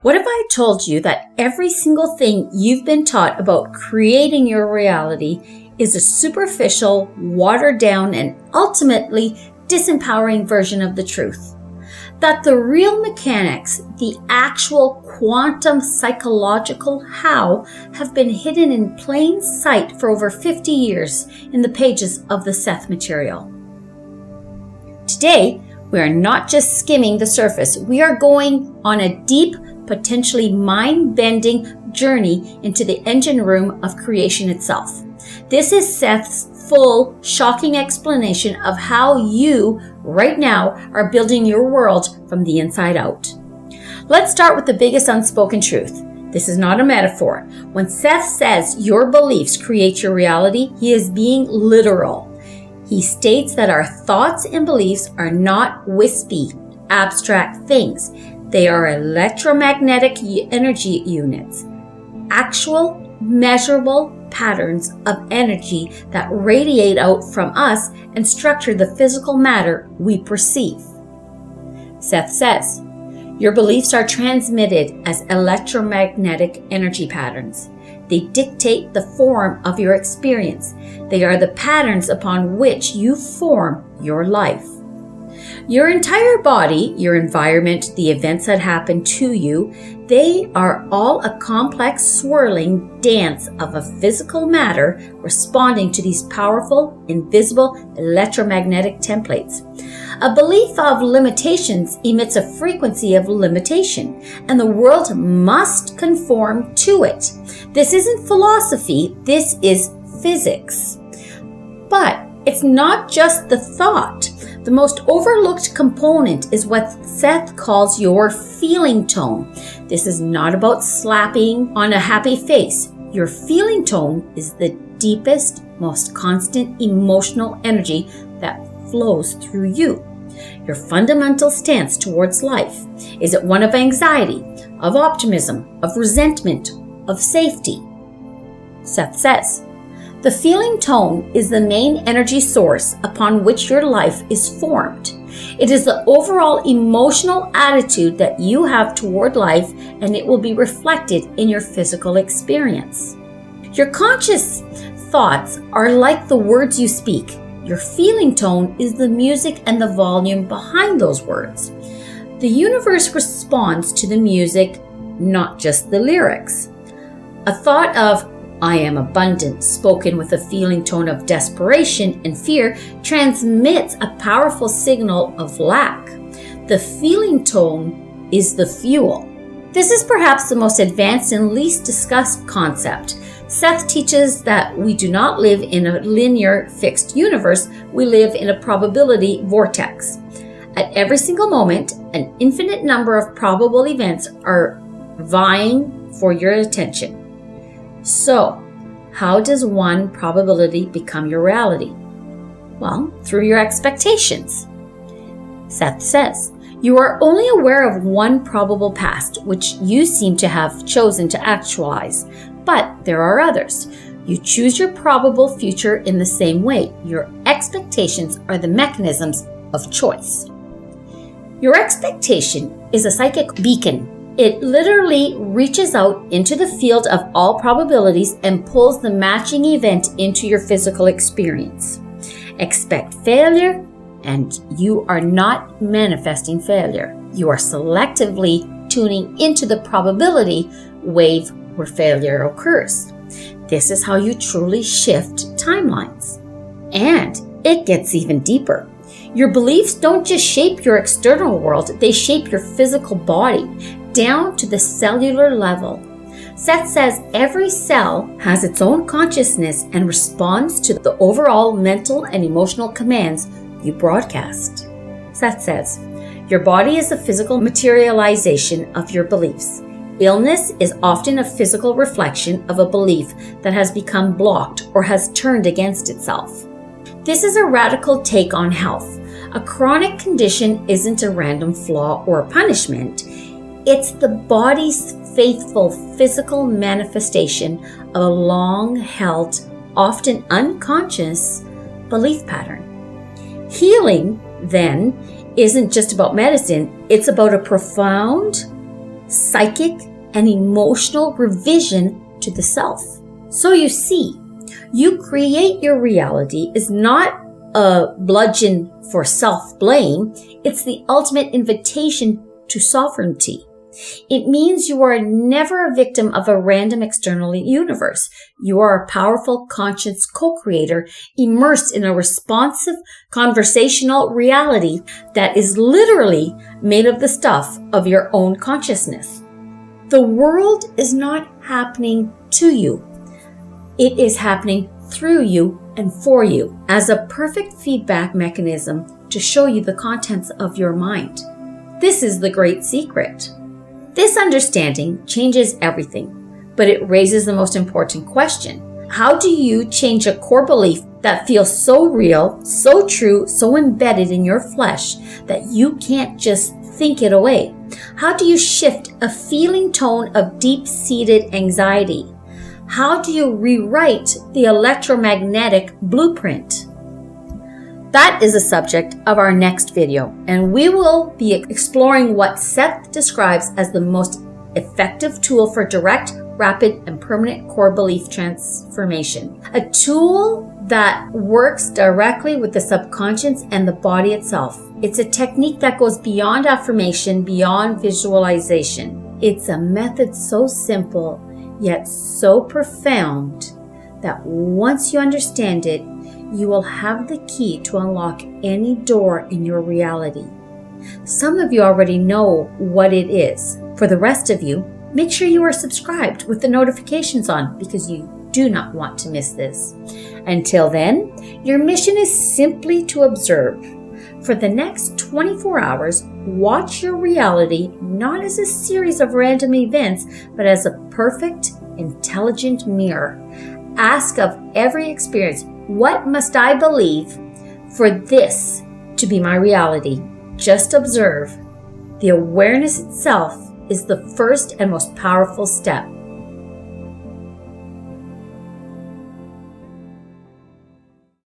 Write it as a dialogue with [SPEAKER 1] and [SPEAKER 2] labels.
[SPEAKER 1] What if I told you that every single thing you've been taught about creating your reality is a superficial, watered down, and ultimately disempowering version of the truth? That the real mechanics, the actual quantum psychological how, have been hidden in plain sight for over 50 years in the pages of the Seth Material. Today, we are not just skimming the surface. We are going on a deep, potentially mind-bending journey into the engine room of creation itself. This is Seth's full, shocking explanation of how you, right now, are building your world from the inside out. Let's start with the biggest unspoken truth. This is not a metaphor. When Seth says your beliefs create your reality, he is being literal. He states that our thoughts and beliefs are not wispy, abstract things. They are electromagnetic energy units, actual, measurable patterns of energy that radiate out from us and structure the physical matter we perceive. Seth says, your beliefs are transmitted as electromagnetic energy patterns. They dictate the form of your experience. They are the patterns upon which you form your life. Your entire body, your environment, the events that happen to you, they are all a complex swirling dance of a physical matter responding to these powerful, invisible electromagnetic templates. A belief of limitations emits a frequency of limitation, and the world must conform to it. This isn't philosophy, this is physics. But it's not just the thought. The most overlooked component is what Seth calls your feeling tone. This is not about slapping on a happy face. Your feeling tone is the deepest, most constant emotional energy that flows through you. Your fundamental stance towards life. Is it one of anxiety, of optimism, of resentment, of safety? Seth says, the feeling tone is the main energy source upon which your life is formed. It is the overall emotional attitude that you have toward life, and it will be reflected in your physical experience. Your conscious thoughts are like the words you speak. Your feeling tone is the music and the volume behind those words. The universe responds to the music, not just the lyrics. A thought of I am abundant, spoken with a feeling tone of desperation and fear, transmits a powerful signal of lack. The feeling tone is the fuel. This is perhaps the most advanced and least discussed concept. Seth teaches that we do not live in a linear, fixed universe. We live in a probability vortex. At every single moment, an infinite number of probable events are vying for your attention. So, how does one probability become your reality? Well, through your expectations. Seth says, you are only aware of one probable past, which you seem to have chosen to actualize, but there are others. You choose your probable future in the same way. Your expectations are the mechanisms of choice. Your expectation is a psychic beacon. It literally reaches out into the field of all probabilities and pulls the matching event into your physical experience. Expect failure, and you are not manifesting failure. You are selectively tuning into the probability wave where failure occurs. This is how you truly shift timelines. And it gets even deeper. Your beliefs don't just shape your external world, they shape your physical body, down to the cellular level. Seth says every cell has its own consciousness and responds to the overall mental and emotional commands you broadcast. Seth says, your body is a physical materialization of your beliefs. Illness is often a physical reflection of a belief that has become blocked or has turned against itself. This is a radical take on health. A chronic condition isn't a random flaw or punishment. It's the body's faithful physical manifestation of a long-held, often unconscious belief pattern. Healing, then, isn't just about medicine. It's about a profound psychic, and emotional revision to the self. So you see, you create your reality is not a bludgeon for self-blame. It's the ultimate invitation to sovereignty. It means you are never a victim of a random external universe. You are a powerful, conscious co-creator immersed in a responsive, conversational reality that is literally made of the stuff of your own consciousness. The world is not happening to you. It is happening through you and for you as a perfect feedback mechanism to show you the contents of your mind. This is the great secret. This understanding changes everything, but it raises the most important question. How do you change a core belief that feels so real, so true, so embedded in your flesh that you can't just think it away? How do you shift a feeling tone of deep-seated anxiety? How do you rewrite the electromagnetic blueprint? That is the subject of our next video, and we will be exploring what Seth describes as the most effective tool for direct, rapid, and permanent core belief transformation. A tool that works directly with the subconscious and the body itself. It's a technique that goes beyond affirmation, beyond visualization. It's a method so simple, yet so profound, that once you understand it, you will have the key to unlock any door in your reality. Some of you already know what it is. For the rest of you, make sure you are subscribed with the notifications on because you do not want to miss this. Until then, your mission is simply to observe. For the next 24 hours, watch your reality not as a series of random events, but as a perfect, intelligent mirror. Ask of every experience, what must I believe for this to be my reality? Just observe. The awareness itself is the first and most powerful step.